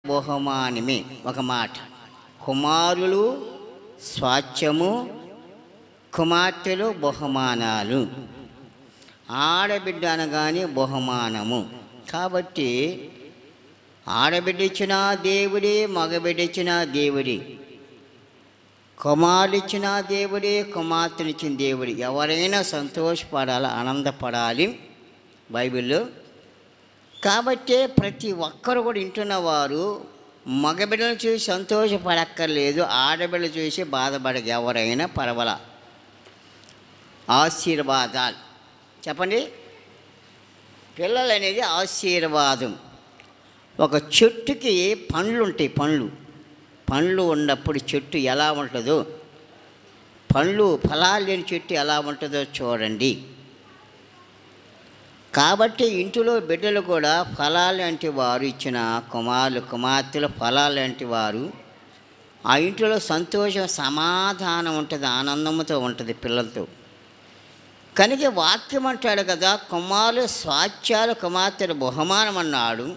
బహుమానమే. ఒక మాట, కుమారులు స్వాస్థ్యము, కుమార్తెలు బహుమానాలు. ఆడబిడ్డ అనగానే బహుమానము. కాబట్టి ఆడబిడ్డ ఇచ్చిన దేవుడే, మగబిడ్డ ఇచ్చిన దేవుడే, కుమారుడు ఇచ్చిన దేవుడే, కుమార్తెనిచ్చిన దేవుడే. ఎవరైనా సంతోషపడాలి, ఆనందపడాలి బైబిల్లో. కాబట్టి ప్రతి ఒక్కరు కూడా వింటున్నవారు మగబిడ్డను చూసి సంతోషపడక్కర్లేదు, ఆడబిడ్డలు చూసి బాధపడక ఎవరైనా పర్వాల. ఆశీర్వాదాలు చెప్పండి. పిల్లలు అనేది ఆశీర్వాదం. ఒక చెట్టుకి పండ్లు ఉంటాయి. పండ్లు ఉన్నప్పుడు చెట్టు ఎలా ఉంటుందో, ఫలాలు లేని చెట్టు ఎలా ఉంటుందో చూడండి. కాబట్టి ఇంటిలో బిడ్డలు కూడా ఫలాలు లాంటి వారు, ఇచ్చిన కుమారులు కుమార్తెలు ఫలాలు లాంటి వారు. ఆ ఇంటిలో సంతోషం, సమాధానం ఉంటుంది, ఆనందంతో ఉంటుంది పిల్లలతో. కనుక వాక్యం అంటాడు కదా, కుమారులు స్వాస్థ్యాలు, కుమార్తెలు బహుమానం అన్నాడు.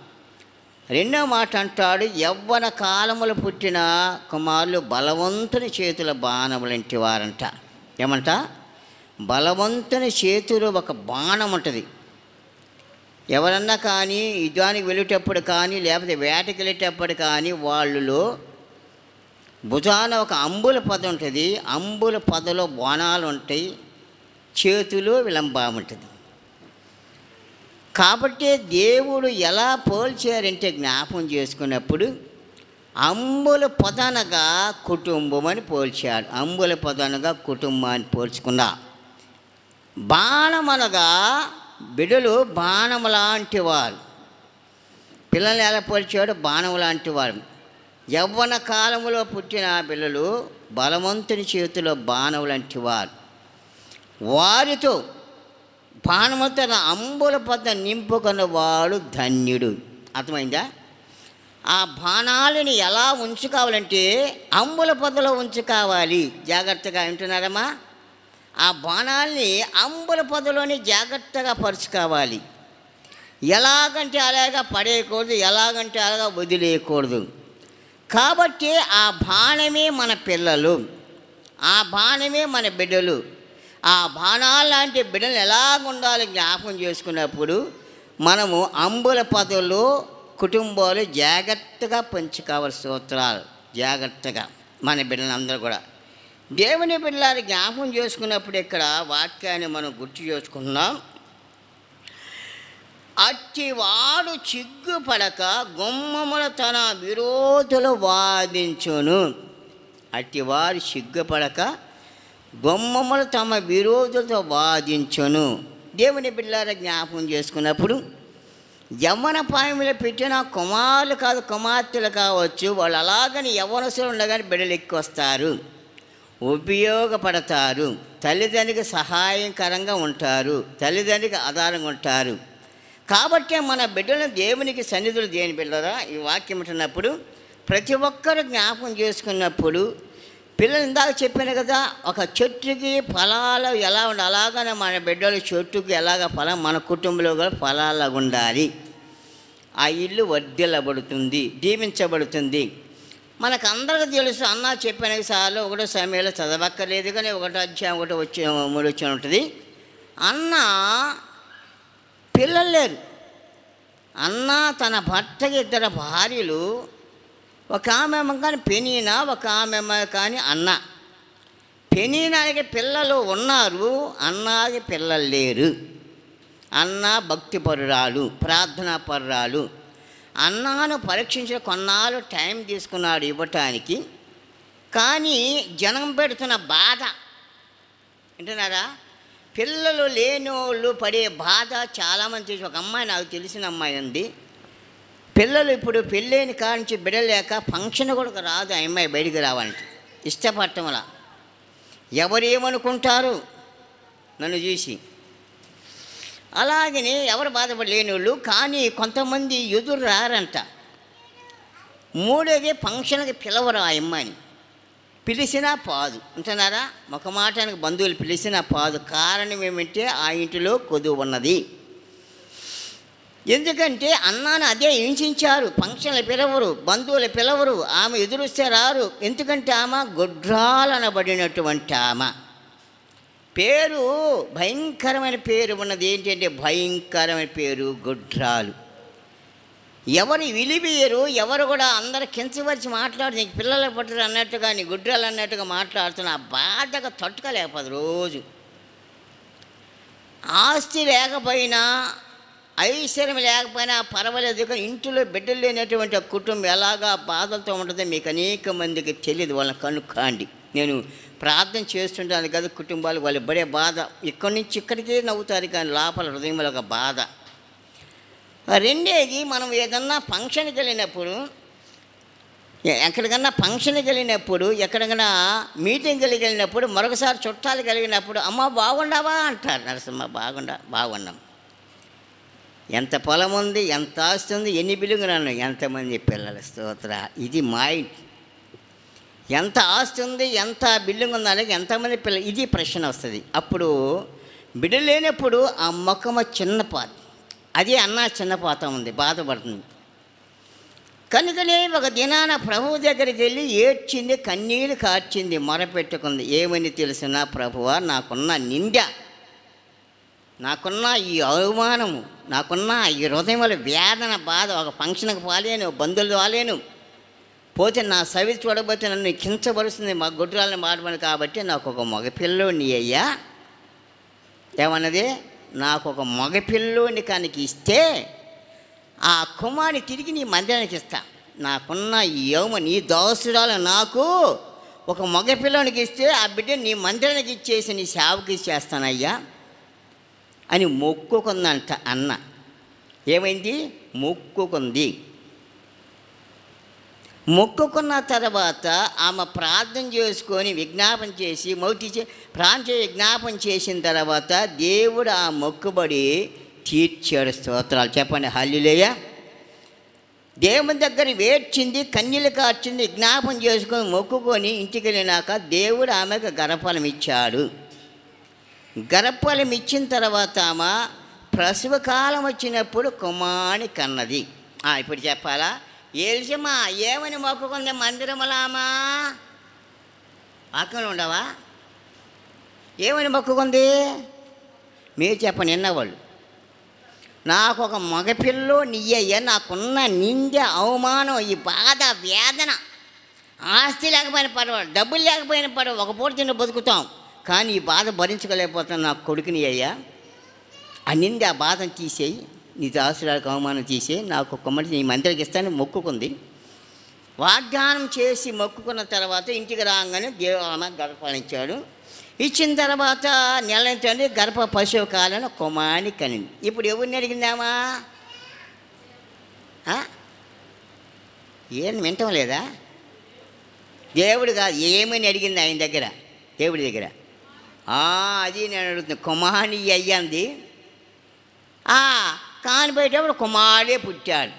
రెండో మాట అంటాడు, యవ్వన కాలములు పుట్టిన కుమారులు బలవంతుని చేతుల బాణములంటి వారంట. ఏమంట? బలవంతుని చేతులు ఒక బాణం ఉంటుంది. ఎవరన్నా కానీ యుద్ధానికి వెళ్ళేటప్పుడు కానీ, లేకపోతే వేటకి వెళ్ళేటప్పుడు కానీ, వాళ్ళలో భుజాన ఒక అంబుల పద ఉంటుంది. అంబుల పదలో బాణాలు ఉంటాయి, చేతులు విలంబం ఉంటుంది. కాబట్టి దేవుడు ఎలా పోల్చారంటే, జ్ఞాపం చేసుకున్నప్పుడు అంబుల పొదనగా కుటుంబం అని పోల్చాడు. అంబుల పొదనగా కుటుంబాన్ని పోల్చుకున్నా. బాణం అనగా బిడ్డలు బాణం లాంటి వారు. పిల్లల్ని ఎలా పోల్చాడు? బాణం లాంటి వారు. యవ్వన కాలంలో పుట్టిన పిల్లలు బలవంతుని చేతిలో బాణం లాంటి వారు. వారితో బాణముతో అంబుల పొద నింపుకున్న వాడు ధన్యుడు. అర్థమైందా? ఆ బాణాలని ఎలా ఉంచుకోవాలంటే అంబుల పొదలో ఉంచుకోవాలి. జాగ్రత్తగా వింటున్నారమ్మా? ఆ బాణాలని అంబుల పొదలోని జాగ్రత్తగా పరుచుకోవాలి. ఎలాగంటే అలాగా పడేయకూడదు, ఎలాగంటే అలాగా వదిలేయకూడదు. కాబట్టి ఆ బాణమే మన పిల్లలు, ఆ బాణమే మన బిడ్డలు. ఆ బాణాలు లాంటి బిడ్డలు ఎలాగ ఉండాలి జ్ఞాపకం చేసుకున్నప్పుడు మనము అంబుల పొదలో కుటుంబాలు జాగ్రత్తగా పంచుకోవాలి. స్తోత్రాలు. జాగ్రత్తగా మన బిడ్డలందరూ కూడా దేవుని బిడ్డలు జ్ఞాపకం చేసుకున్నప్పుడు ఇక్కడ వాక్యాన్ని మనం గుర్తు చేసుకున్నాం. అట్టివాడు చిగ్గుపడక గుమ్మముల తన విరోధులు వాదించును. అట్టివాడు సిగ్గుపడక గుమ్మములు తమ విరోధులతో వాదించును. దేవుని బిడ్డలారా జ్ఞాపకం చేసుకున్నప్పుడు యవ్వన పాయములు పెట్టిన కుమారులు కాదు, కుమార్తెలు కావచ్చు, వాళ్ళు అలాగని యవ్వనస్తులు ఉండగానే బిడ్డలు ఎక్కువ వస్తారు, ఉపయోగపడతారు, తల్లిదండ్రికి సహాయకరంగా ఉంటారు, తల్లిదండ్రికి ఆధారంగా ఉంటారు. కాబట్టి మన బిడ్డలను దేవునికి సన్నిధులు దేని బిడ్డరా ఈ వాక్యం ఉంటున్నప్పుడు ప్రతి ఒక్కరు జ్ఞాపకం చేసుకున్నప్పుడు పిల్లలు ఇందాక చెప్పాను కదా, ఒక చెట్టుకి ఫలాలు ఎలా ఉండాలి అలాగనే మన బిడ్డలు చెట్టుకి ఎలాగ ఫలం, మన కుటుంబంలో కూడా ఫలాలుగా ఉండాలి. ఆ ఇల్లు వర్ధిల్లబడుతుంది, దీవించబడుతుంది. మనకు అందరికీ తెలుసు, అన్న చెప్పిన సార్లు ఒకటో సమయంలో చదవక్కర్లేదు కానీ 1వ అధ్యాయం 3 వచ్చి ఉంటుంది. అన్న పిల్లలు లేరు. అన్న తన భర్తకి 2 భార్యలు, ఒక ఆమె కానీ పెనీనా, ఒక ఆమె కానీ అన్న. పెనీనాకి పిల్లలు ఉన్నారు, అన్నకి పిల్లలు లేరు. అన్న భక్తిపరురాలు, ప్రార్థనాపరురాలు. అన్నను పరీక్షించిన కొన్నాళ్ళు టైం తీసుకున్నాడు ఇవ్వటానికి. కానీ జనం పెడుతున్న బాధ వింటున్నారా? పిల్లలు లేనోళ్ళు పడే బాధ చాలామంది చూసి, ఒక అమ్మాయి నాకు తెలిసిన అమ్మాయి ఉంది, పిల్లలు ఇప్పుడు పెళ్ళైన కాడ నుంచి బిడలేక ఫంక్షన్ కూడా రాదు. ఆ అమ్మాయి బయటికి రావాలంటే ఇష్టపడటం వల్ల ఎవరేమనుకుంటారు నన్ను చూసి. అలాగనే ఎవరు బాధపడలేని వాళ్ళు, కానీ కొంతమంది ఎదురు రారంట. 3వది ఫంక్షన్కి పిలవరు ఆ అమ్మాయిని, పిలిచినా పాదు. అంటున్నారా? ఒక మాటానికి బంధువులు పిలిచినా పాదు. కారణం ఏమంటే ఆ ఇంటిలో కొదువు ఉన్నది. ఎందుకంటే అన్నాను అదే హింసించారు. ఫంక్షన్లు పిలవరు, బంధువులు పిలవరు, ఆమె ఎదురుస్తే రారు. ఎందుకంటే ఆమె గొడ్రాలనబడినటువంటి ఆమె. పేరు భయంకరమైన పేరు ఉన్నది. ఏంటంటే భయంకరమైన పేరు గొడ్రాలు. ఎవరు విలివేయరు, ఎవరు కూడా అందరు కించవరిచి మాట్లాడు, నీకు పిల్లలు పట్టరు అన్నట్టుగా, నీ గుడ్రాలు అన్నట్టుగా మాట్లాడుతున్న ఆ బాధగా తట్టుకోలేకపోదు. రోజు ఆస్తి లేకపోయినా ఐశ్వర్యం లేకపోయినా పర్వాలేదు, కానీ ఇంటిలో బిడ్డలు లేనటువంటి కుటుంబం ఎలాగా బాధలతో ఉంటుందో మీకు అనేక మందికి తెలియదు. వాళ్ళని కనుక్కోండి. నేను ప్రార్థన చేస్తుంటాను కదా, కుటుంబాలు వాళ్ళు పడే బాధ ఇక్కడి నుంచి ఇక్కడికే నవ్వుతారు, కానీ లోపల హృదయంలో ఒక బాధ. రెండేది, మనం ఏదన్నా ఫంక్షన్కి వెళ్ళినప్పుడు, ఎక్కడికన్నా ఫంక్షన్కి వెళ్ళినప్పుడు, ఎక్కడికైనా మీటింగ్కి వెళ్ళినప్పుడు, మరొకసారి చుట్టాలు కలిగినప్పుడు, అమ్మ బాగుండావా అంటారు. నరసమ్మ బాగున్నాం. ఎంత పొలం ఉంది, ఎంత ఆస్తి ఉంది, ఎన్ని బిల్లుగున్నాను, ఎంతమంది పిల్లలు, స్తోత్ర. ఇది మైండ్. ఎంత ఆస్తి ఉంది, ఎంత బిల్డింగ్ ఉంది అలాగే ఎంతమంది పిల్లలు, ఇది ప్రశ్న వస్తుంది. అప్పుడు బిడ్డ లేనప్పుడు ఆ మొక్కమ చిన్నపాత, అదే అన్న చిన్నపాత ఉంది, బాధపడుతుంది. కనుకనే ఒక దినాన ప్రభువు దగ్గరికి వెళ్ళి ఏడ్చింది, కన్నీళ్ళు కార్చింది, మొరపెట్టుకుంది. ఏమని తెలిసిన, ప్రభువా నాకున్న నింద, నాకున్న ఈ అవమానము, నాకున్న ఈ హృదయంలో వేదన బాధ, ఒక ఫంక్షన్కి పోలేను, బంధువులు పోలేను, పోతే నా సవి చూడబోతే నన్ను కించబరుస్తుంది, మా గొడ్రాలని మాట్లాడు. కాబట్టి నాకు ఒక మగపిల్లోని అయ్యా, ఏమన్నది, నాకు ఒక మగపిల్లోని కనుక ఇస్తే ఆ కుమారుని తిరిగి నీ మందిరానికి ఇస్తా. నాకున్న ఈ యోమ నీ దోసురాలు నాకు ఒక మగపిల్లోనికి ఇస్తే ఆ బిడ్డ నీ మందిరానికి ఇచ్చేసి నీ సేవకి ఇచ్చేస్తానయ్యా అని మొక్కుకుందంట అన్న. ఏమైంది, మొక్కుకుంది. మొక్కుకున్న తర్వాత ఆమె ప్రార్థన చేసుకొని విజ్ఞాపన చేసి విజ్ఞాపన చేసిన తర్వాత దేవుడు ఆ మొక్కుబడి తీర్చాడు. స్తోత్రాలు చెప్పండి, హల్లెలూయా. దేవుని దగ్గర వేడ్చింది, కన్నీళ్ళు కార్చింది, విజ్ఞాపన చేసుకొని మొక్కుకొని ఇంటికి వెళ్ళినాక దేవుడు ఆమెకు గర్భఫలం ఇచ్చాడు. గర్భఫలం ఇచ్చిన తర్వాత ఆమె ప్రసవ కాలం వచ్చినప్పుడు కుమారుని కన్నది. ఇప్పుడు చెప్పాలా, ఏల్చమ్మా ఏమని మొక్కుకుంది మందిరములామా, వాక్యంలో ఉండవా, ఏమని మొక్కుకుంది మీరు చెప్పండి విన్నవాళ్ళు. నాకు ఒక మగపిల్లో నీయ్య, నాకున్న నింద అవమానం, ఈ బాధ వేదన, ఆస్తి లేకపోయినా పర్వాలేదు, డబ్బులు లేకపోయినా పర్వాలేదు, ఒక పూట తిన్న బతుకుతాం, కానీ ఈ బాధ భరించగలేకపోతాను, నాకు కొడుకుని అయ్యా, ఆ నింద ఆ బాధను తీసేయి, నీ దాసురాలకు అవమానం తీసి నాకు కొమ్మటి నీ మందిరికి ఇస్తానని మొక్కుకుంది. వాగ్దానం చేసి మొక్కుకున్న తర్వాత ఇంటికి రాగానే దేవుడు ఆమె గర్భఫలం ఇచ్చాడు. ఇచ్చిన తర్వాత నెల తండ్రి గర్భ పశువు కాలను కుమారుని కనింది. ఇప్పుడు ఎవరిని అడిగిందామా, ఏం వింటం లేదా, దేవుడు కాదు, ఏమని అడిగింది ఆయన దగ్గర, దేవుడి దగ్గర. అది నేను అడుగుతున్నా, కుమారుని అయ్యింది. కానిపోయేటప్పుడు కుమారుడే పుట్టాడు.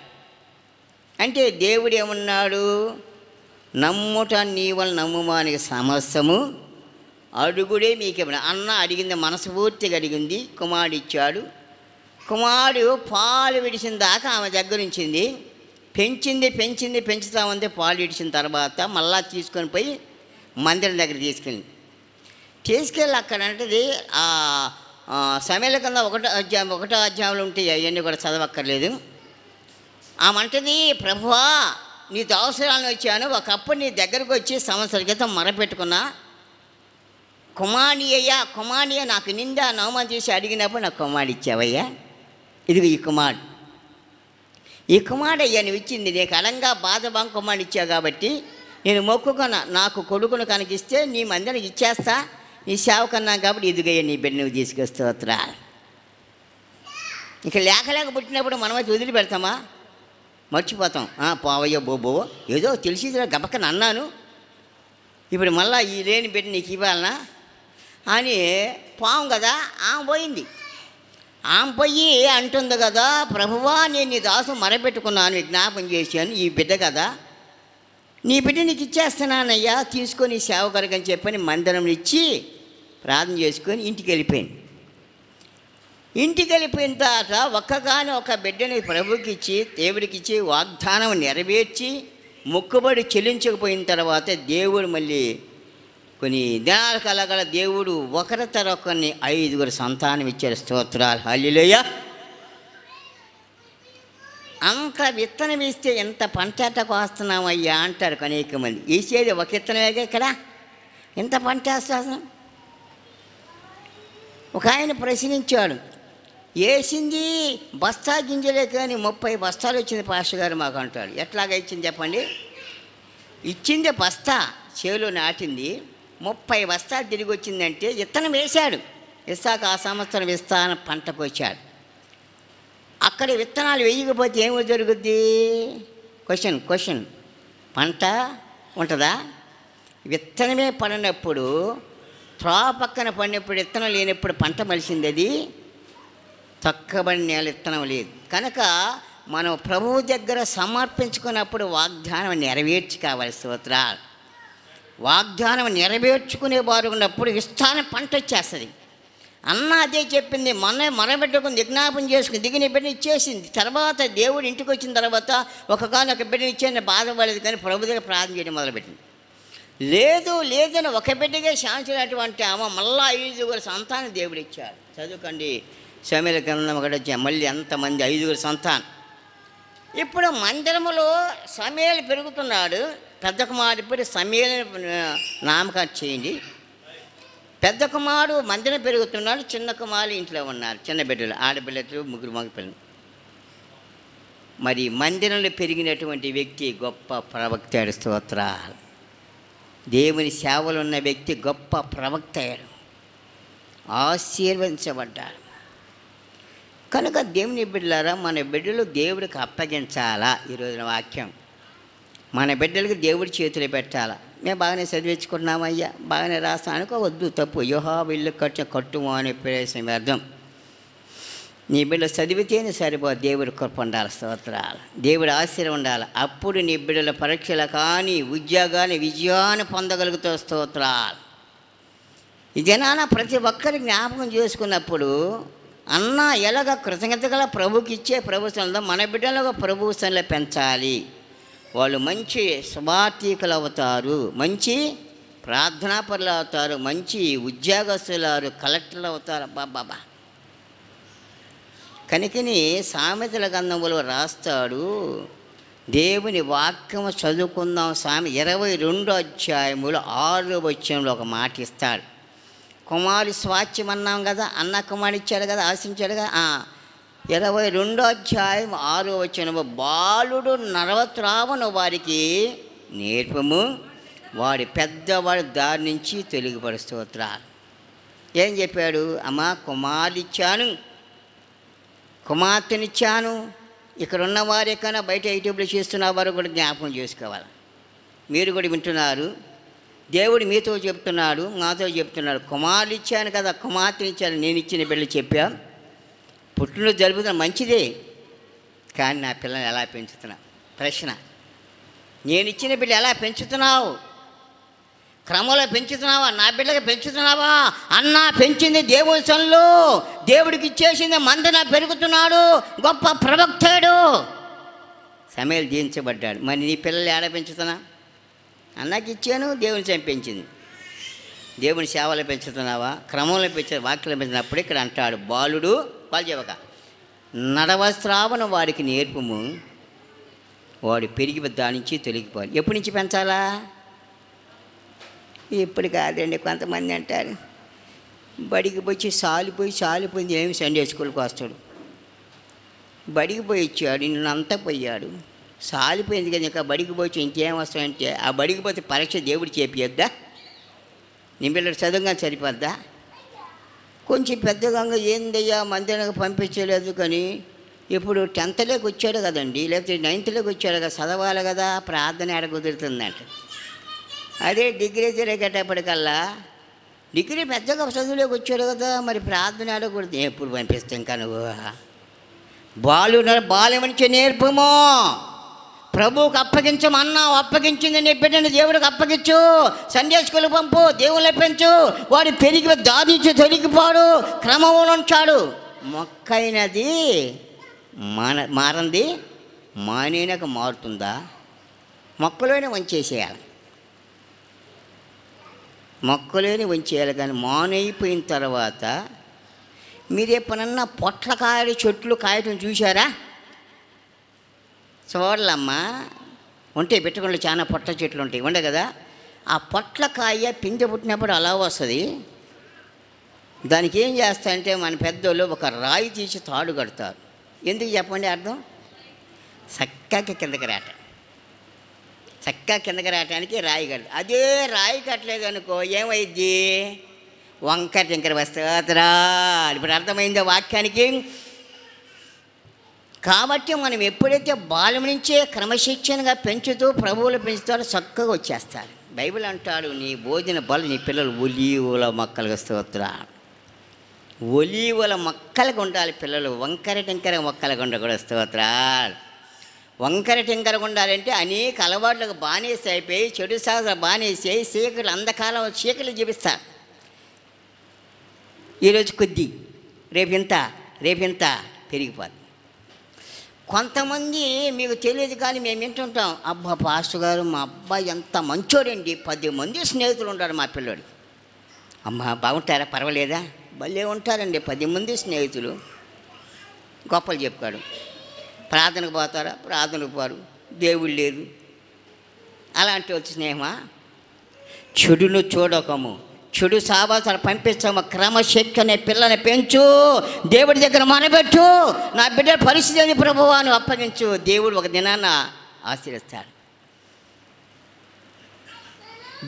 అంటే దేవుడు ఏమన్నాడు, నమ్ముట నీ వల్ల నమ్ముమానికి సమస్తము అడుగుడే మీకేమన్నా. అన్న అడిగింది, మనస్ఫూర్తిగా అడిగింది, కుమారుడు ఇచ్చాడు. కుమారుడు పాలు విడిచిన దాకా ఆమె దగ్గర ఉంచింది, పెంచుతా ఉంది. పాలు విడిచిన తర్వాత మళ్ళా తీసుకొని పోయి మందిరం దగ్గర తీసుకెళ్ళి అక్కడ అంటది, సమయాల కింద ఒకటో అధ్యాయంలో ఉంటాయి, అవన్నీ కూడా చదవక్కర్లేదు. ఆమె అంటది, ప్రభువా నీ దాసురాలను వచ్చాను, ఒకప్పుడు నీ దగ్గరకు వచ్చి సంవత్సర క్రితం మొరపెట్టుకున్నా, కుమారునియ్యా నాకు నిండా నవమానం చేసి అడిగినప్పుడు నాకు కుమారుడు ఇచ్చావయ్యా, ఇదిగో ఈ కుమారుడు అయ్యా నువ్వు ఇచ్చింది, నీకు అలంగా బాధ కుమారుడు ఇచ్చావు కాబట్టి నేను మొక్కుకున్నా, నాకు కొడుకును కనుకిస్తే నీ మందిరానికి ఇచ్చేస్తా, నీ సేవకన్నా కాబట్టి ఇదిగయ్యా నీ బిడ్డ నువ్వు తీసుకొస్తావురా. ఇక లేక పుట్టినప్పుడు మనమైతే వదిలిపెడతామా, మర్చిపోతాం. పోవయ్యో బోబో ఏదో తెలిసిదిరా గబక్కన అన్నాను, ఇప్పుడు మళ్ళీ ఈ లేని బిడ్డ నీకు ఇవ్వాలనా అని పాము కదా, ఆమె పోయింది. ఆమె పోయి అంటుంది కదా, ప్రభువా నేను నీ దాసు మరపెట్టుకున్నాను, విజ్ఞాపం చేశాను, ఈ బిడ్డ కదా, నీ బిడ్డ నీకు ఇచ్చేస్తున్నానయ్యా, తీసుకొని సేవ కొరకని చెప్పని మందిరం ఇచ్చి ప్రార్థన చేసుకొని ఇంటికి వెళ్ళిపోయింది. ఇంటికి వెళ్ళిపోయిన తర్వాత ఒక్కగాని ఒక బిడ్డని ప్రభుకి ఇచ్చి దేవుడికి ఇచ్చి వాగ్దానం నెరవేర్చి మొక్కుబడి చెల్లించకపోయిన తర్వాత దేవుడు మళ్ళీ కొన్ని దినాల కలగల దేవుడు ఒకరి తరొకరిని 5 సంతానం ఇచ్చారు. స్తోత్రాలు, హల్లెలూయా. అంత విత్తనం వేస్తే ఎంత పంట కోస్తున్నామయ్యా అంటారు అనేక మంది. వేసేది ఒక విత్తనమేగా ఇక్కడ, ఎంత పంట వేస్తాను. ఒక ఆయన ప్రశ్నించాడు, వేసింది బస్తా గింజలే కానీ 30 బస్తాలు వచ్చింది పాస్టర్ గారు మాకు అంటాడు. ఎట్లాగా ఇచ్చింది చెప్పండి? ఇచ్చింది బస్తా, చేలో నాటింది 30 బస్తాలు తిరిగి వచ్చిందంటే విత్తనం వేశాడు. ఇస్తాక ఆ సంవత్సరం విస్తాన పంటకు వచ్చాడు. అక్కడ విత్తనాలు వేయకపోతే ఏమో జరుగుద్ది? క్వశ్చన్ పంట ఉంటుందా? విత్తనమే పడినప్పుడు, త్రోవ పక్కన పడినప్పుడు, విత్తనం లేనప్పుడు పంట మలిసింది. అది తక్కబడిన నేల విత్తనం లేదు కనుక మనం ప్రభువు దగ్గర సమర్పించుకున్నప్పుడు వాగ్దానం నెరవేర్చి కావాలి. స్తోత్రాలు. వాగ్దానం నెరవేర్చుకునే వారు ఉన్నప్పుడు విస్తాన పంట వచ్చేస్తుంది. అన్న అదే చెప్పింది. మరబిడ్డకు విజ్ఞాపం చేసుకుని దిగిన బిడ్డ ఇచ్చేసింది. తర్వాత దేవుడు ఇంటికి వచ్చిన తర్వాత ఒక బిడ్డని ఇచ్చేది బాధపడలేదు, కానీ ప్రభు దగ్గర ప్రార్థన చేయడం మొదలుపెట్టింది. లేదని ఒక బిడ్డగా శాంతినటువంటి ఆమె మళ్ళా 5 సంతానం దేవుడు ఇచ్చాడు. చదువుకోండి సమూయేలు గ్రంథం ఒకటి వచ్చా, మళ్ళీ ఎంతమంది 5 సంతానం. ఇప్పుడు మందిరములో సమూయేలు పెరుగుతున్నాడు. పెద్ద కుమారుడు ఇప్పుడు సమూయేలు నామకరణం చేయండి. పెద్ద కుమారుడు మందిరం పెరుగుతున్నాడు, చిన్న కుమారుడు ఇంట్లో ఉన్నారు. చిన్న బిడ్డలు, ఆడపిల్లలు, 3 మగ పిల్లలు. మరి మందిరంలో పెరిగినటువంటి వ్యక్తి గొప్ప ప్రవక్త అయ్యాడు. స్తోత్రాలు. దేవుని సేవలు ఉన్న వ్యక్తి గొప్ప ప్రవక్త అయ్యాడు, ఆశీర్వదించబడ్డాడు. కనుక దేవుని బిడ్డలారా, మన బిడ్డలు దేవుడికి అప్పగించాలా? ఈరోజున వాక్యం మన బిడ్డలకి దేవుడి చేతులు పెట్టాలా? మేము బాగానే చదివించుకున్నామయ్యా, బాగానే రాస్తాం అనుకోవద్దు, తప్పు. యెహోవా ఇల్లు కట్టుము అనే ప్రవేశం అర్థం. నీ బిడ్డ చదివితేనే సరిపోదు, దేవుడి కృప ఉండాలి. స్తోత్రాలు. దేవుడి ఆశీర్వాదం ఉండాలి. అప్పుడు నీ బిడ్డల పరీక్షలు కానీ ఉద్యోగాన్ని విజయాన్ని పొందగలుగుతావు. స్తోత్రాలు. ఈ దినాన ప్రతి ఒక్కరి జ్ఞాపకం చేసుకున్నప్పుడు అన్న ఎలాగ కృతజ్ఞత గల ప్రభుకి ఇచ్చే ప్రభుత్వంలో మన బిడ్డలుగా ప్రభుత్వంలో పెంచాలి. వాళ్ళు మంచి సువార్థికులు అవుతారు, మంచి ప్రార్థనాపరులు అవుతారు, మంచి ఉద్యోగస్తులు అవుతారు, కలెక్టర్లు అవుతారు. బాబా కనుకని సామెతల గ్రంథంలో రాస్తాడు. దేవుని వాక్యం చదువుకుందాం. 22వ అధ్యాయములో 6వ వచనంలో ఒక మాట ఇస్తాడు. కుమారుడు స్వాస్థ్యం అన్నాం కదా, అన్న కుమారుడు ఇచ్చాడు కదా, ఆశించాడు కదా. 22వ అధ్యాయం 6వ వచనము, బాలుడు నడవత్రావను వారికి నేర్పము, వాడి పెద్దవాడి దారి నుంచి తొలగిపడు. స్తోత్రాలు. ఏం చెప్పాడు? అమ్మా కుమారుడిచ్చాను, కుమార్తెనిచ్చాను. ఇక్కడ ఉన్న వారికైనా బయట యూట్యూబ్లో చేస్తున్న వారు కూడా జ్ఞాపకం చేసుకోవాలి. మీరు కూడా వింటున్నారు, దేవుడు మీతో చెప్తున్నాడు, మాతో చెప్తున్నాడు. కుమారుడు ఇచ్చాను కదా, కుమార్తెనిచ్చాను. నేను ఇచ్చిన బిడ్డలు చెప్పా, పుట్టినరోజు జరుపుతున్నా మంచిదే, కానీ నా పిల్లల్ని ఎలా పెంచుతున్నా? ప్రశ్న. నేను ఇచ్చిన బిడ్డ ఎలా పెంచుతున్నావు? క్రమంలో పెంచుతున్నావా? నా బిడ్డగా పెంచుతున్నావా? అన్న పెంచింది దేవుడి సన్నిధిలో, దేవుడికి ఇచ్చేసింది మందన పెరుగుతున్నాడు, గొప్ప ప్రవక్తాడు, సమూయేలు దీవించబడ్డాడు. మరి నీ పిల్లలు ఎలా పెంచుతున్నా? అన్నకి ఇచ్చాను, దేవుని సేవ పెంచింది. దేవుని సేవలు పెంచుతున్నావా? క్రమంలో పెంచే వాక్యం పెంచినప్పుడు ఇక్కడ అంటాడు, బాలుడు వాళ్ళు చెప్పక నడవస్త్రావను వాడికి నేర్పము, వాడు పెరిగి దాని నుంచి తొలగిపోవాలి. ఎప్పటి నుంచి పెంచాలా? ఇప్పుడు కాదండి. కొంతమంది అంటారు బడికి పోయి సాలిపోయింది, ఏమి సండే స్కూల్కి వస్తాడు. బడికి పోయి ఇచ్చాడు, నిన్నంతా పోయాడు, సాలిపోయింది కదా, ఇంకా బడికి పోయి ఇంకేం వస్తాయంటే, ఆ బడికి పోతే పరీక్ష దేవుడు చేపియొద్దా? నీ పిల్లలు చదువుగా సరిపోద్దా? కొంచెం పెద్దగా ఏందయ్యా మందిరానికి పంపించలేదు, కానీ ఇప్పుడు 10థ్లోకి వచ్చాడు కదండి, లేకపోతే 9థ్లోకి వచ్చాడు కదా, చదవాలి కదా, ప్రార్థన ఎడ కుదురుతుందంట. అదే డిగ్రీ తిరిగేటప్పటికల్లా డిగ్రీ పెద్దగా చదువులోకి వచ్చాడు కదా, మరి ప్రార్థన ఆడకూడదు. ఎప్పుడు పంపిస్తాం? ఇంకా నువ్వు బాల్యమనిచ్చే నేర్పము, ప్రభువుకి అప్పగించమన్నావు, అప్పగించింది నీ బిడ్డని దేవుడికి అప్పగించు, సండే స్కూల్ పంపు, దేవుళ్ళ పెంచు, వాడు పెరిగి దాదించి తొలగిపోడు, క్రమంలో ఉంచాడు. మొక్క అయినది మారంది మానేనక మారుతుందా? మొక్కలోనే వంచేసేయాలి, మొక్కలోనే వంచేయాలి. కానీ మానైపోయిన తర్వాత మీరు ఎప్పుడన్నా పొట్లకాయలు చెట్లు కాయటం చూసారా? చూడాలమ్మా, ఉంటాయి పెట్టుకుంటే చాలా పొట్ల చెట్లు ఉంటాయి, ఉండే కదా. ఆ పొట్లకాయ పిందె పుట్టినప్పుడు అలా వస్తుంది. దానికి ఏం చేస్తారంటే మన పెద్దోళ్ళు ఒక రాయి తీసి తాడు కడతారు. ఎందుకు చెప్పండి అర్థం? చక్కగా కిందకి రాట, చక్కగా కిందకి రావటానికి రాయి కట్ట. అదే రాయి కట్టలేదు అనుకో ఏమైద్ది? వంకర టింకర వస్తారా. ఇప్పుడు అర్థమైందో వాక్యానికి? కాబట్టి మనం ఎప్పుడైతే బాల్యం నుంచే క్రమశిక్షణగా పెంచుతూ ప్రభువులు పెంచుతారో చక్కగా వచ్చేస్తారు. బైబిల్ అంటాడు, నీ భోజన బలు నీ పిల్లలు ఒలీవుల మొక్కలుగా స్తోత్రా. ఒలీవుల మొక్కలుగా ఉండాలి పిల్లలు, వంకర టింకర మొక్కలుగా ఉండకూడదు. స్తోత్రాలు. వంకర టింకరగా ఉండాలంటే అనేక అలవాట్లకు బానేసి అయిపోయి, చెడు సాగ బానేసి అయి చీకటి అంధకాలం చీకట్లు చూపిస్తారు. ఈరోజు కొద్ది, రేపింత పెరిగిపోతుంది. కొంతమంది మీకు తెలియదు కానీ మేము వింటుంటాం, అబ్బా పాస్టర్ గారు మా అబ్బాయి ఎంత మంచోడండి, 10 మంది స్నేహితులు ఉంటారు మా పిల్లోడు. అమ్మ బాగుంటారా? పర్వాలేదా? భలే ఉంటారండి, 10 మంది స్నేహితులు. గొప్పలు చెప్పుకోడు. ప్రార్థనకు పోతారా? ప్రార్థనకు పోరు. దేవుడు లేదు. అలాంటి వచ్చి స్నేహమా? చెడును చూడకము, చెడు సావాసాలు పంపించము, క్రమశిక్షణ పిల్లని పెంచు, దేవుడి దగ్గర మనబెట్టు. నా బిడ్డ పరిస్థితి అని ప్రభువా నువ్వు అప్పగించు. దేవుడు ఒక దినాన్న ఆశీర్వదిస్తాడు.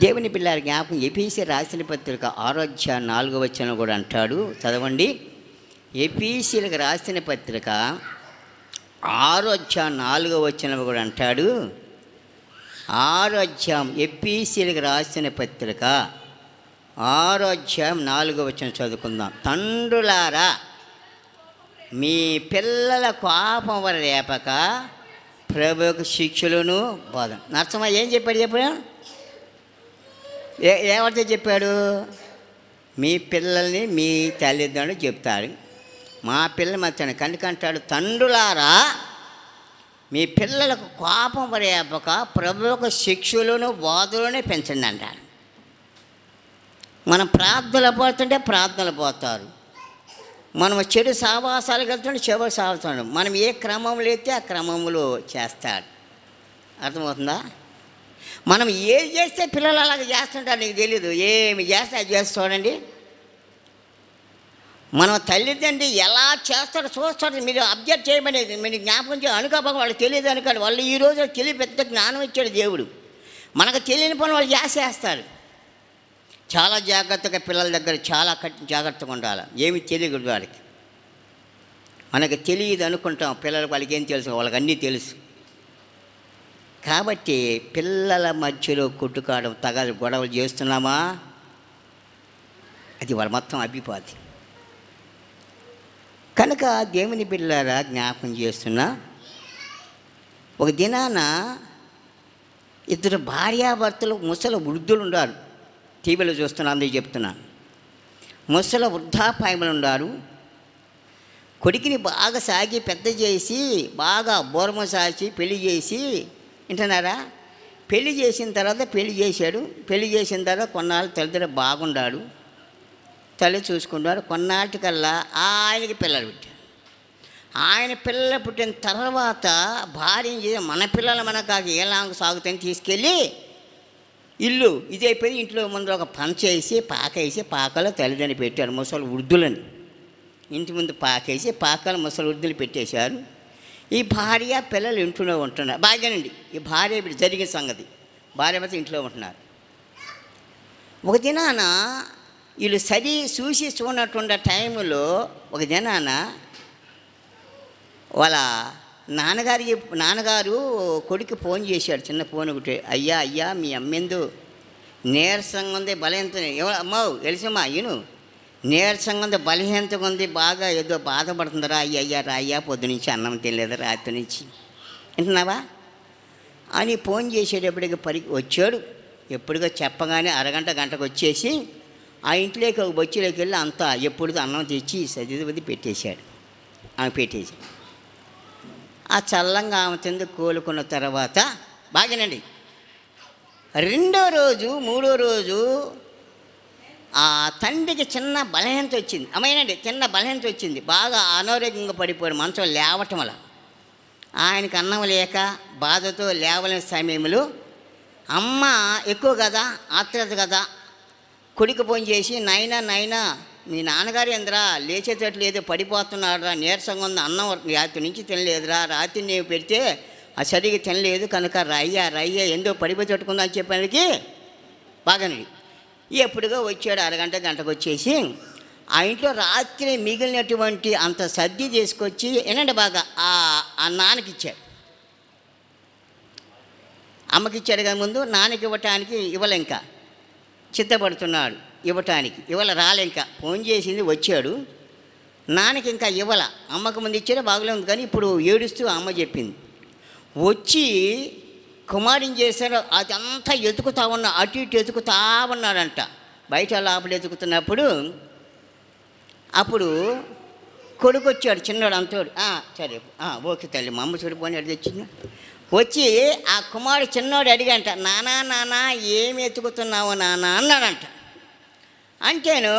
దేవుని పిల్లల జ్ఞాపకం ఎఫెసీ రాసిన పత్రిక 6:4 కూడా అంటాడు, చదవండి. ఎఫెసీలకు రాసిన పత్రిక 6:4 కూడా అంటాడు. 6 ఎఫెసీలకు రాసిన పత్రిక 6:4 చదువుకుందాం. తండ్రులారా మీ పిల్లల కోపం రేపక ప్రభువుకు శిక్షలను బోధన. నరసమ్మ ఏం చెప్పాడు? చెప్పాడు ఏమంటే చెప్పాడు? మీ పిల్లల్ని మీ తల్లిదండ్రులు చెప్తారు, మా పిల్లలు మర్చాను కనుకంటాడు, తండ్రులారా మీ పిల్లలకు కోపం రేపక ప్రభువుకు శిక్షలను బోధనలోనే పెంచండి అంటాడు. మనం ప్రార్థనలు పోతుంటే ప్రార్థనలు పోతారు, మనం చెడు సావాసాలకు వెళ్తుంటే చెడు సావాసాలు, మనం ఏ క్రమంలో అయితే ఆ క్రమంలో చేస్తాడు. అర్థమవుతుందా? మనం ఏది చేస్తే పిల్లలు అలాగే చేస్తుంటారు, నీకు తెలీదు. ఏమి చేస్తే అది చేసి చూడండి. మనం తల్లిదండ్రి ఎలా చేస్తాడో చూస్తాడు. మీరు అబ్జర్వ్ చేయమని మీరు జ్ఞాపకం చేయాలి. అనుకోక వాళ్ళకి తెలియదు అనుకోండి. వాళ్ళు ఈరోజు తెలియ పెద్ద జ్ఞానం ఇచ్చాడు దేవుడు. మనకు తెలియని పని వాళ్ళు చేసేస్తారు. చాలా జాగ్రత్తగా పిల్లల దగ్గర చాలా జాగ్రత్తగా ఉండాలి. ఏమి తెలియకూడదు వాళ్ళకి. మనకు తెలియదు అనుకుంటాం, పిల్లలకు వాళ్ళకి ఏం తెలుసు? వాళ్ళకి అన్నీ తెలుసు. కాబట్టి పిల్లల మధ్యలో కొట్టుకోవడం, గొడవలు చేస్తున్నామా, అది వాళ్ళ మొత్తం అభిపాతి. కనుక దేవుని బిడ్డలారా జ్ఞాపకం చేస్తున్నా, ఒక దినాన 2 భార్యాభర్తలు ముసలి వృద్ధులు ఉన్నారు. టీవీలో చూస్తున్నా, అందుకు చెప్తున్నాను. ముసలి వృద్ధాపాయములు ఉన్నారు. కొడుకుని బాగా సాగి పెద్ద చేసి, బాగా బోరమ సాచి పెళ్లి చేసి, వింటున్నారా? పెళ్లి చేసిన తర్వాత పెళ్లి చేశాడు. పెళ్లి చేసిన తర్వాత కొన్నాళ్ళు తల్లిదండ్రులు బాగుండాడు, తల్లి చూసుకున్నాడు. కొన్నాటికల్లా ఆయనకి పిల్లలు పుట్టారు. ఆయన పిల్లలు పుట్టిన తర్వాత భార్య చేసి, మన పిల్లలు మనకు ఏలాంగ సాగుతాయని తీసుకెళ్ళి ఇల్లు ఇదైపోయి ఇంట్లో ముందు ఒక పంచేసి పాకేసి, పాకలో తల్లిదండ్రులు పెట్టారు ముసలి వృద్ధులని. ఇంటి ముందు పాకేసి పాకలో ముసలి వృద్ధులు పెట్టేశారు. ఈ భార్య పిల్లలు ఇంట్లోనే ఉంటున్నారు. బాగానండి. ఈ భార్య ఇప్పుడు జరిగిన సంగతి, భార్య మాత్రం ఇంట్లో ఉంటున్నారు. ఒక దినాన వీళ్ళు చూసి చూడనటువంటి టైంలో ఒక దినాన వాళ్ళ నాన్నగారు కొడుకు ఫోన్ చేశాడు, చిన్న ఫోన్ ఒకటి. అయ్యా మీ అమ్మెందు నీరసంగా ఉంది, బలహీనత. అమ్మో తెలిసమ్మా ఈయను నీరసంగా ఉంది, బలహీనతగా ఉంది, బాగా ఏదో బాధపడుతుందిరా. అయ్యా పొద్దు నుంచి అన్నం తినలేదు, రాత్రి నుంచి, వింటున్నావా అని ఫోన్ చేసేటప్పటికి వచ్చాడు. ఎప్పుడుగా చెప్పగానే అరగంటకు వచ్చేసి ఆ ఇంట్లోకి ఒక బొచ్చులోకి వెళ్ళి అంతా ఎప్పుడు అన్నం తెచ్చి సదిది పెట్టేశాడు. ఆమె పెట్టేసి ఆ చల్లంగా ఆమె తింది కోలుకున్న తర్వాత బాగానండి. రెండో రోజు మూడో రోజు ఆ తండ్రికి చిన్న బలహీనత వచ్చింది. అమ్మాయినండి చిన్న బలహీనత వచ్చింది. బాగా అనారోగ్యంగా పడిపోయాడు. మంచం లేవటం వల్ల ఆయనకు అన్నం లేక బాధతో లేవలేని సమయంలో అమ్మ ఎక్కువ కదా, ఆత్రత కదా, కొడుకు ఫోన్ చేసి నాయనా మీ నాన్నగారు ఏందిరా లేచేటట్లు ఏదో పడిపోతున్నాడురా, నీరసంగా ఉంది, అన్నం రాత్రి నుంచి తినలేదురా, రాత్రి నేను పెడితే అది సరిగ్గా తినలేదు కనుక రయ్య ఎందో పడిపోయి అని చెప్పడానికి బాగానే ఎప్పుడుగా వచ్చాడు. గంటకు వచ్చేసి ఆ ఇంట్లో రాత్రి మిగిలినటువంటి అంత సర్ది తీసుకొచ్చి ఏనండి బాగా ఆ నాన్నకి ఇచ్చాడు. అమ్మకి ఇచ్చాడు కదా ముందు, నాన్నకి ఇవ్వటానికి ఇవ్వలే, ఇంకా చిత్తపడుతున్నాడు ఇవ్వటానికి, ఇవ్వల రాలే, ఇంకా ఫోన్ చేసింది వచ్చాడు. నాన్నకి ఇంకా ఇవ్వాల, అమ్మకు ముందు ఇచ్చాడే బాగులేదు కానీ ఇప్పుడు ఏడుస్తూ అమ్మ చెప్పింది. వచ్చి కుమారుని చేశాడు. అదంతా ఎతుకుతా ఉన్నా, అటు ఇటు ఎతుకుతా ఉన్నాడంట. బయట లోపల ఎతుకుతున్నప్పుడు అప్పుడు కొడుకు వచ్చాడు, చిన్నోడు అంతోడు. సరే ఓకే తల్లి, మా అమ్మ చూడిపోని అడిగి తెచ్చింది. వచ్చి ఆ కుమారుడు చిన్నోడు అడిగంట, నానా ఏమి ఎతుకుతున్నావు నాన్న అన్నాడంట. అంటేను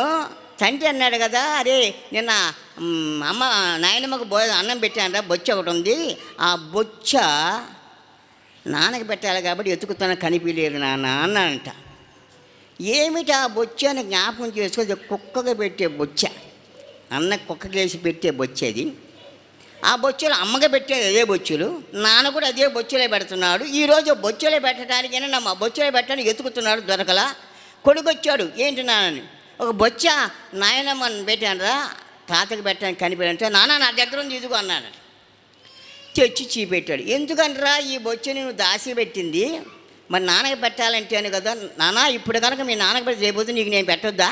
తండ్రి అన్నాడు కదా, అరే నిన్న అమ్మ నాయనమ్మకు అన్నం పెట్టానంట, బొచ్చ ఒకటి ఉంది, ఆ బొచ్చ నాన్నకి పెట్టాలి కాబట్టి ఎతుకుతున్నా కనిపించలేదు నాన్న అన్నాడంట. ఏమిటి ఆ బొచ్చ అని జ్ఞాపకం చేసుకొని కుక్కగా పెట్టే బొచ్చ, అన్న కుక్కకేసి పెట్టే బొచ్చేది. ఆ బొచ్చులు అమ్మగా పెట్టేది అదే బొచ్చులు, నాన్న కూడా అదే బొచ్చులే పెడుతున్నాడు. ఈరోజు బొచ్చులే పెట్టడానికి మా బొచ్చులే పెట్టడానికి ఎతుకుతున్నాడు, దొరకలా. కొడుకు వచ్చాడు, ఏంటి నాన్నని, ఒక బొచ్చ నాయనమ్మని పెట్టానరా తాతకి పెట్టడానికి కనిపెట్టంటే, నాన్న నా దగ్గర ఉంది ఇదిగో అన్నాడు. తెచ్చి చీపెట్టాడు. ఎందుకంటారా ఈ బొచ్చని నువ్వు దాసి పెట్టింది, మరి నాన్నకి పెట్టాలంటే అని కదా. నాన్న ఇప్పుడు కనుక మీ నాన్నకి పెట్టి రేపోతే నీకు నేను పెట్టొద్దా,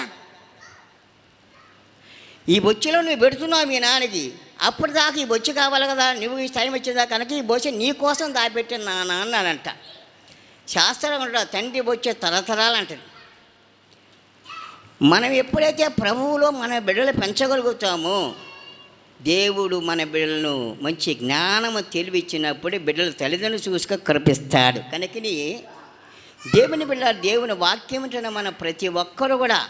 ఈ బొచ్చులో నువ్వు పెడుతున్నావు మీ నాన్నకి, అప్పుడు దాకా ఈ బొచ్చు కావాలి కదా, నువ్వు ఈ టైం వచ్చేదా కనుక ఈ బొచ్చ నీ కోసం దాపెట్టాను నాన్న అన్నాడంట. శాస్త్రం అంటారు తండ్రి బొచ్చే తరతరాలు అంటది. మనం ఎప్పుడైతే ప్రభువులో మన బిడ్డలు పెంచగలుగుతామో, దేవుడు మన బిడ్డలను మంచి జ్ఞానము తెలివిచ్చినప్పుడే బిడ్డల తల్లిదండ్రులు చూసుక కనిపిస్తాడు. కనుకని దేవుని బిడ్డ, దేవుని వాక్యం ఉంటున్న మన ప్రతి ఒక్కరు కూడా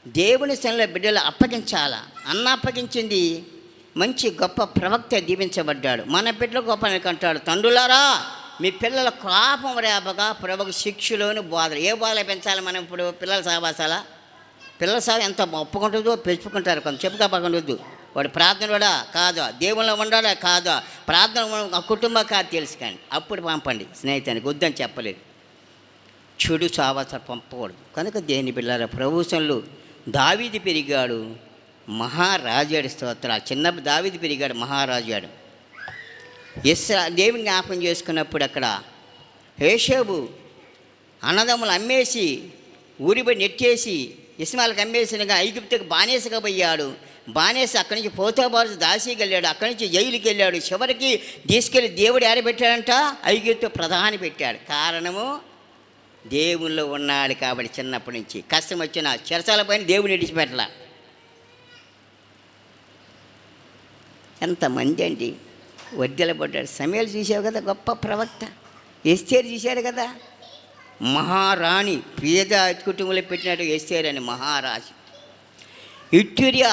దేవుని స్థలంలో బిడ్డలు అప్పగించాలా. అన్న అప్పగించింది మంచి గొప్ప ప్రవక్త దీవించబడ్డాడు. మన బిడ్డలు గొప్ప అంటాడు, తండ్రులారా మీ పిల్లల కోపం రేపగా ప్రభుకు శిక్షలోని బోధలు. ఏ బోధలు పెంచాలి మనం ఇప్పుడు? పిల్లల సహవాసాలా? పిల్లల సహా ఎంత ఒప్పుకుంటుందో పెంచుకుంటారు, కొంత చెప్పుగా పక్కనొద్దు. వాడు ప్రార్థన కూడా కాదా, దేవుళ్ళో ఉండాలా కాదా, ప్రార్థన కుటుంబం కాదు తెలుసు, కానీ అప్పుడు పంపండి స్నేహితానికి, వద్దని చెప్పలేదు. చెడు సహవాసాలు పంపకూడదు. కనుక దేని పిల్లల ప్రభుత్వంలో దావీదు పెరిగాడు, మహారాజాడు. స్తోత్ర. చిన్న దావీదు పెరిగాడు, మహారాజాడు. దేవుని జ్ఞాపకం చేసుకున్నప్పుడు అక్కడ యేషోబు అన్నదమ్ములు అమ్మేసి ఊరిబడి నెట్టేసి ఇస్మాయిల్కి అమ్మేసినగా ఐగుప్తుకు బానేసగా పోయాడు. బానేసి అక్కడి నుంచి పోతాబారు దాసికి వెళ్ళాడు, అక్కడి నుంచి జైలుకి వెళ్ళాడు. చివరికి తీసుకెళ్ళి దేవుడు ఏడబెట్టాడంట, ఐగుప్తు ప్రధాని పెట్టాడు. కారణము దేవుల్లో ఉన్నాడు కాబట్టి. చిన్నప్పటి నుంచి కష్టం వచ్చిన చెరసాల పైన దేవుని విడిచిపెట్టల. ఎంతమంది అండి వర్ధిల్లబడ్డాడు. సమయాలు చూసావు కదా, గొప్ప ప్రవక్త. ఎస్తేరు చూశాడు కదా, మహారాణి, పేద కుటుంబంలో పెట్టినట్టు ఎస్తేరు అని మహారాజు. ఇట్టిరియా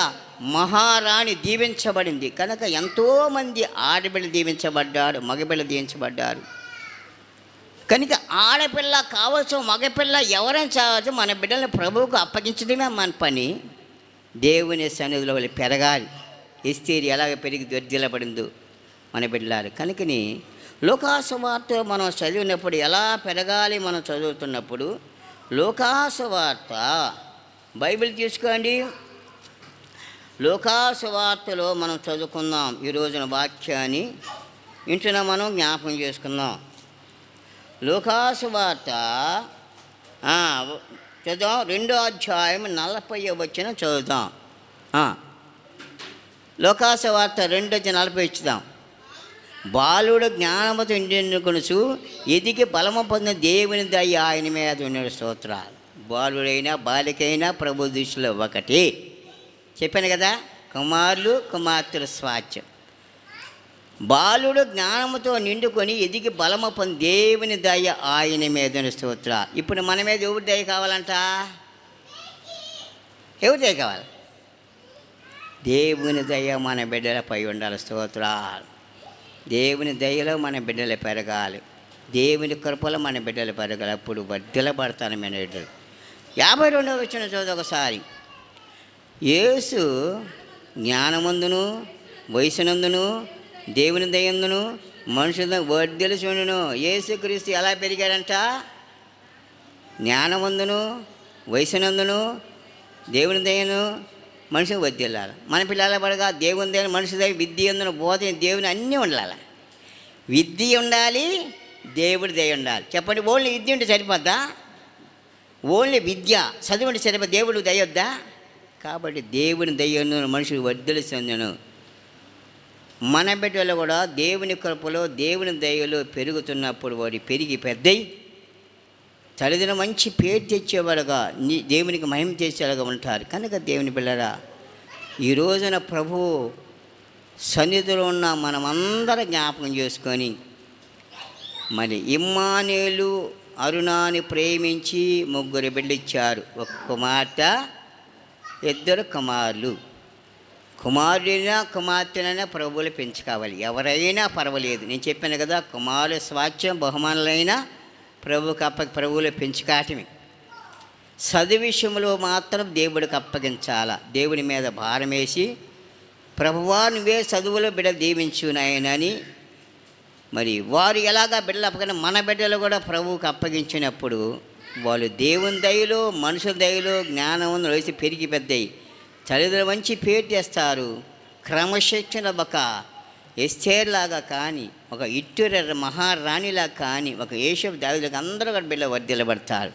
మహారాణి దీవించబడింది కనుక ఎంతోమంది ఆడపిల్ల దీవించబడ్డాడు, మగపిల్ల దీవించబడ్డారు. కనుక ఆడపిల్ల కావచ్చు, మగపిల్ల ఎవరైనా చావచ్చు, మన బిడ్డలను ప్రభువుకు అప్పగించడమే మన పని. దేవుని సన్నిధిలో వాళ్ళు పెరగాలి. ఎస్తేరు ఎలాగ పెరిగి వర్ధిల్లబడిందో మన బిడ్డలారు. కనుకని లోకాసువార్త మనం చదివినప్పుడు ఎలా పెరగాలి, మనం చదువుతున్నప్పుడు లోకాసువార్త బైబిల్ తీసుకోండి. లోకాసువార్తలో మనం చదువుకుందాం. ఈ రోజున వాక్యాన్ని ఇంటున మనం జ్ఞాపకం చేసుకుందాం. లోకాసువార్త చదువుదాం. 2వ అధ్యాయం 40వ వచనం చదువుదాం. లోకాసువార్త 2:40 ఇచ్చుదాం. బాలుడు జ్ఞానముతో ఇండికొనుచు ఎదిగి బలము పొందిన దేవుని దయ ఆయన మీద ఉన్న స్తోత్రాలు. బాలుడైనా బాలికైనా ప్రభు దృష్టిలో ఒకటి. చెప్పాను కదా, కుమారులు కుమార్తెల స్వాస్థ్యం. బాలుడు జ్ఞానముతో నిండుకొని ఎదిగి బలము పొంది దేవుని దయ ఆయన మీద స్తోత్ర. ఇప్పుడు మన మీద ఎవరి దయ కావాలంట? ఎవరి దయ కావాలి? దేవుని దయ మన బిడ్డలపై ఉండాలి. స్తోత్రాలు. దేవుని దయలో మన బిడ్డలు పెరగాలి. దేవుని కృపలో మన బిడ్డలు పెరగాలి. అప్పుడు వర్ధిల్లబడతాను మన బిడ్డలు. 52వ వచనం చదువు ఒకసారి. యేసు జ్ఞానమందును వయసునందును దేవుని దయందును మనుషుల వర్ధిల్లుచుండును. యేసుక్రీస్తు ఎలా పెరిగాడంట? జ్ఞానమందును వయసునందును దేవుని దయను మనుషులు వర్ధిల్లాలి. మన పిల్లల పడగా దేవుని దయ మనుషుల దయ విద్య అందును బోధ దేవుని అన్నీ ఉండాలి. విద్య ఉండాలి, దేవుడి దయ ఉండాలి. చెప్పండి, ఓన్లీ విద్య ఉంటే సరిపోద్దా? ఓన్లీ విద్య చదువు ఉంటే సరిపోద్దా? దేవుడు దయ వద్దా? కాబట్టి దేవుని దయను మనుషులు వర్ధిల్లుచుండును. మన బిడ్డలు కూడా దేవుని కృపలో దేవుని దయలో పెరుగుతున్నప్పుడు వాడు పెరిగి పెద్దయి తల్లిదండ్రులు మంచి పేరు తెచ్చేవాడుగా దేవునికి మహిమ చేసేలాగా ఉంటారు. కనుక దేవుని బిడ్డలారా, ఈ రోజున ప్రభు సన్నిధిలో ఉన్న మనమందరం జ్ఞాపకం చేసుకొని మరి ఇమ్మానుయేలు అరుణాని ప్రేమించి 3 బిడ్డలిచ్చారు. ఒక కుమార్తె, 2 కుమారులు. కుమారుడైనా కుమార్తెనైనా ప్రభువులు పెంచుకోవాలి. ఎవరైనా పర్వాలేదు. నేను చెప్పాను కదా, కుమారుల స్వాస్థ్యం బహుమానులైనా ప్రభువులు పెంచుకాటమే. చదువు విషయంలో మాత్రం దేవుడికి అప్పగించాలా. దేవుని మీద భారం వేసి, ప్రభువా నువ్వే చదువులో బిడ్డ దీవించునాయనని మరి వారు ఎలాగా బిడ్డలు అప్పగిన మన బిడ్డలు కూడా ప్రభువుకి అప్పగించినప్పుడు వాళ్ళు దేవుని దయలో మనుషుల దయలో జ్ఞానం వేసి పెరిగి పెద్దయి తల్లిదండ్రులు మంచి పేరు చేస్తారు. క్రమశిక్షణ ఒక ఎస్తేర్లాగా కానీ, ఒక ఇట్టుర మహారాణిలా కానీ, ఒక యేషపు దావీదులకు అందరూ కూడా బిడ్డ వర్ధిల్లబడతారు.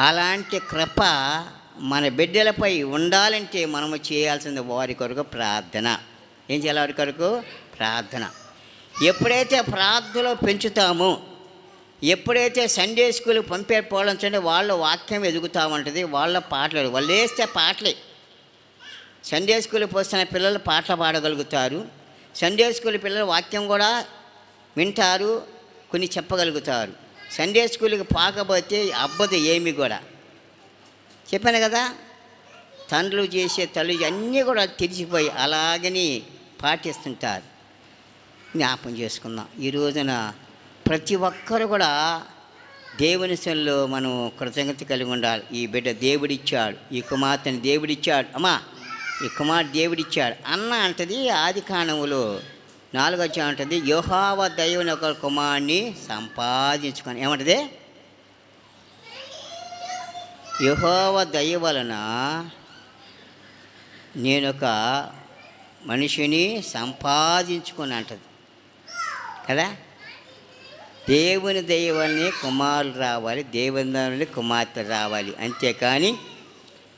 అలాంటి కృప మన బిడ్డలపై ఉండాలంటే మనము చేయాల్సింది వారి కొరకు ప్రార్థన. ఏం చేయాలి? వారి కొరకు ప్రార్థన. ఎప్పుడైతే ప్రార్థనలో పెంచుతామో, ఎప్పుడైతే సండే స్కూల్ పంపేపోవడం చూడండి, వాళ్ళ వాక్యం ఎదుగుతూ ఉంటుంది. వాళ్ళ పాటలు వాళ్ళు వేస్తే పాటలే. సండే స్కూల్ పోస్తున్న పిల్లలు పాటలు పాడగలుగుతారు. సండే స్కూల్ పిల్లలు వాక్యం కూడా వింటారు, కొన్ని చెప్పగలుగుతారు. సండే స్కూల్కి పాకపోతే అబ్బదు ఏమి కూడా. చెప్పాను కదా, తండ్రులు చేసే తల్లి అన్నీ కూడా తెలిసిపోయి అలాగని పాటిస్తుంటారు. జ్ఞాపం చేసుకుందాం. ఈ రోజున ప్రతి ఒక్కరు కూడా దేవుని సన్నిధిలో మనం కృతజ్ఞత కలిగి ఉండాలి. ఈ బిడ్డ దేవుడిచ్చాడు, ఈ కుమార్తెని దేవుడిచ్చాడు, అమ్మా ఈ కుమార్ దేవుడిచ్చాడు అన్న అంటది. ఆదికాండములో 4వ అధ్యాయం అంటది, యెహోవా దయని ఒక కుమారుని సంపాదించుకొని. ఏమంటది? యెహోవా దయ వలన నేనొక మనిషిని సంపాదించుకొని అంటది కదా. దేవుని దయ వల్లనే కుమారులు రావాలి, దేవుని దయ వల్లనే కుమార్తె రావాలి. అంతేకాని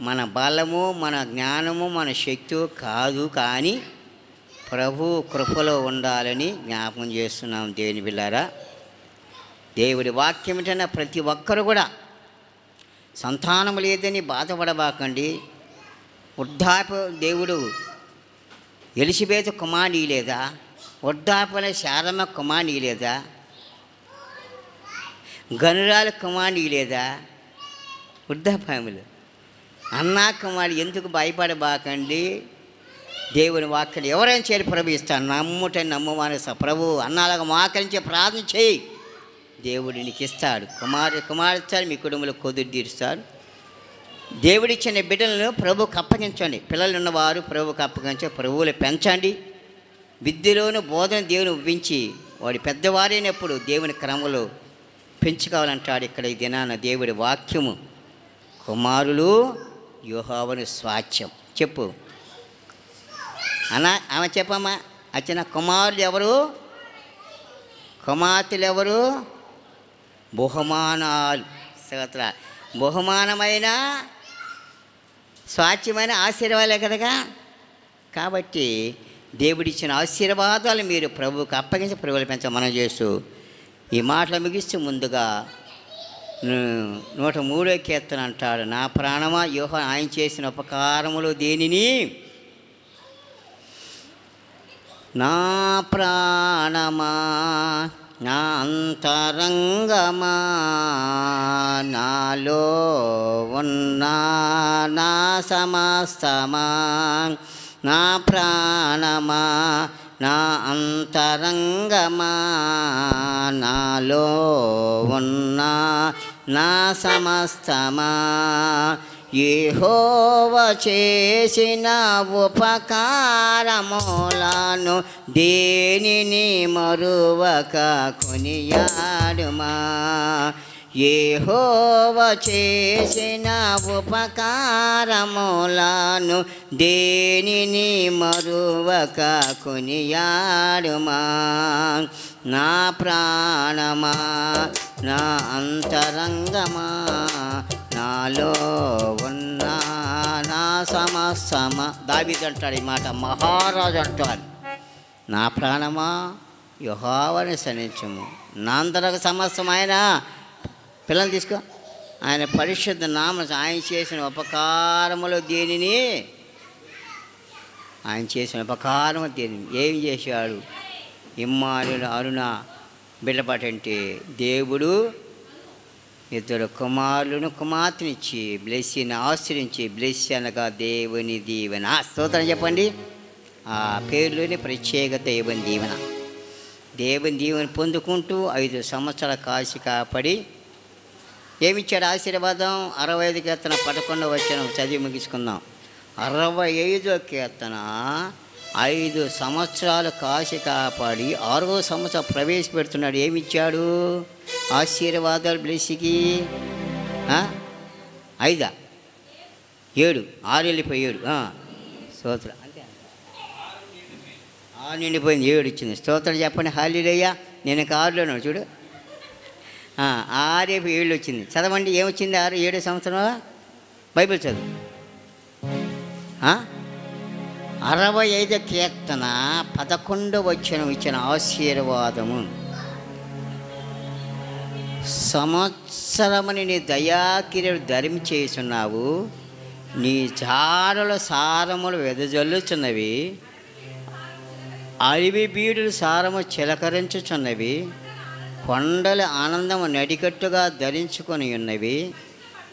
మన బలము, మన జ్ఞానము, మన శక్తి కాదు. కానీ ప్రభు కృపలో ఉండాలని జ్ఞాపకం చేస్తున్నాం. దేవుని బిడ్డలారా, దేవుడి వాక్యం ఏంటన్నా ప్రతి ఒక్కరు కూడా సంతానం లేదని బాధపడబాకండి. వృద్ధాప్య దేవుడు ఎలిజబెత్ కుమారుని లేదా? వృద్ధాప్యలో శారమ్మ కుమారుని లేదా? గనురాల కుమారుని లేదా? వృద్ధాప్యములు అన్నా కుమారుడు. ఎందుకు భయపడబాకండి. దేవుని వాక్యం ఎవరైనా చేరి ప్రభు ఇస్తాను. నమ్ముటని నమ్మవాని ప్రభు అన్నాలాగా మోకరించి ప్రార్థన చేయి, దేవుడు నీకు ఇస్తాడు. కుమారుస్తాడు, మీ కుటుంబంలో కొదురు తీరుస్తాడు. దేవుడిచ్చిన బిడ్డలను ప్రభువుకు అప్పగించండి. పిల్లలు ఉన్నవారు ప్రభువుకు అప్పగించి ప్రభువులు పెంచండి. విద్యలోను బోధన దేవుని ఉవ్వించి వాడి పెద్దవారైనప్పుడు దేవుని క్రమంలో పెంచుకోవాలంటాడు. ఇక్కడ ఈ దినాన దేవుడి వాక్యము, కుమారులు యెహోవాను స్వాస్థ్యం. చెప్పు అన్న, ఆమె చెప్పమ్మా. అచ్చిన కుమారులు ఎవరు? కుమార్తెలు ఎవరు? బహుమానాలు. బహుమానమైన స్వాస్థ్యమైన ఆశీర్వాదాలే కదగా. కాబట్టి దేవుడిచ్చిన ఆశీర్వాదాలు మీరు ప్రభువుకు అప్పగించి ప్రభువులు పెంచ మనం చేస్తూ ఈ మాటలు ముగిస్తూ ముందుగా 103వ కీర్తన అంటాడు, నా ప్రాణమా యెహోవా ఆయన చేసిన ఉపకారములు దేనిని, నా ప్రాణమా నా అంతరంగమా నాలో ఉన్న నా సమస్తమా, నా ప్రాణమా నా అంతరంగమా నాలో ఉన్న నా సమస్తమా, యెహోవా చేసిన ఉపకారములను దేనిని మరువక కొనియాడుమా, యెహోవా చేసిన ఉపకారములను దేనిని మరువక కొనియాడుమా, నా ప్రాణమా నా అంతరంగమా నాలో ఉన్న నా సమస్తమ. దావీదు అంటాడు ఈ మాట, మహారాజు అంటాడు, నా ప్రాణమా యెహోవాని సన్నిధించుము, నా అంతరంగ సమస్తం ఆయన. పిల్లలు తీసుకో, ఆయన పరిశుద్ధ నామ, ఆయన చేసిన ఉపకారములు దేనిని, ఆయన చేసిన ఉపకారము దేనిని, ఏం చేశాడు? ఇమ్మానుయేలు అరుణ బిడ్డపాటంటే దేవుడు 2 కుమారులను కుమార్తెనిచ్చి బ్లెస్సీని ఆశ్రయించి, బ్లెస్సీ అనగా దేవుని దీవెన. స్తోత్రం చెప్పండి. ఆ పేరులోని ప్రత్యేకత దేవుని దీవెన. దేవుని దీవెన పొందుకుంటూ 5 సంవత్సరాల కాసి కాపాడి ఏమిచ్చాడు ఆశీర్వాదం? 65 కీర్తన 11వ వచనం చదివి ముగించుకుందాం. 65వ కీర్తన 5 సంవత్సరాలు కాసి కాపాడి 6వ సంవత్సరం ప్రవేశపెడుతున్నాడు. ఏమిచ్చాడు ఆశీర్వాదాలు బ్లెస్సీకి? 5 7 6 వెళ్ళిపోయి 7 స్తోత్రం అంటే 6 నిండిపోయింది 7 ఇచ్చింది. స్తోత్రం చెప్పండి. హల్లెలూయా. నేను 6లోనే చూడు, 6 7 వచ్చింది. చదవండి, ఏమొచ్చింది? 6 7 సంవత్సరం బైబిల్ చదువు. 65 కీర్తన 11వ వచనం ఇచ్చిన ఆశీర్వాదము, సంవత్సరమని నీ దయాకిరీడు ధరిమి చేస్తున్నావు, నీ జాడల సారములు వెదజల్లుచున్నవి, అడవి బీడులు సారము చిలకరించుచున్నవి, కొండల ఆనందము నడికట్టుగా ధరించుకొని ఉన్నవి,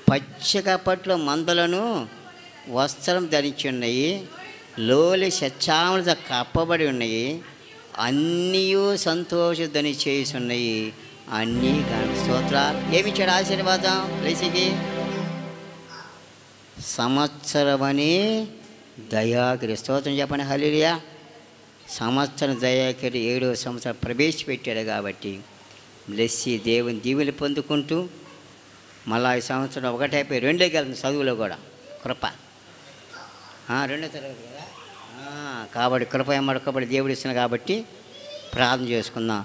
పచ్చికపట్లు మందలను వస్త్రం ధరించి ఉన్నాయి, లోలి సచ్చాములతో కప్పబడి ఉన్నాయి, అన్నీ సంతోషధ్వని చేస్తున్నాయి, అన్నీ కానీ. స్తోత్రాలు. ఏమిచ్చాడు ఆశీర్వాదం లేచికి? సంవత్సరమని దయాకిరి. స్తోత్రం చెప్పండి. హల్లెలూయా. సంవత్సరం దయాకిరి 7వ సంవత్సరం ప్రవేశపెట్టాడు కాబట్టి బ్లెస్సీ దేవుని దీవెనలు పొందుకుంటూ మళ్ళా ఈ సంవత్సరం 1 అయిపోయి 2కి వెళ్తుంది చదువులో కూడా. కృప 2వ తరగతి కదా, కాబట్టి కృప ఎమ్మడకబడి దేవుడు ఇస్తున్నాడు కాబట్టి ప్రార్థన చేసుకుందాం.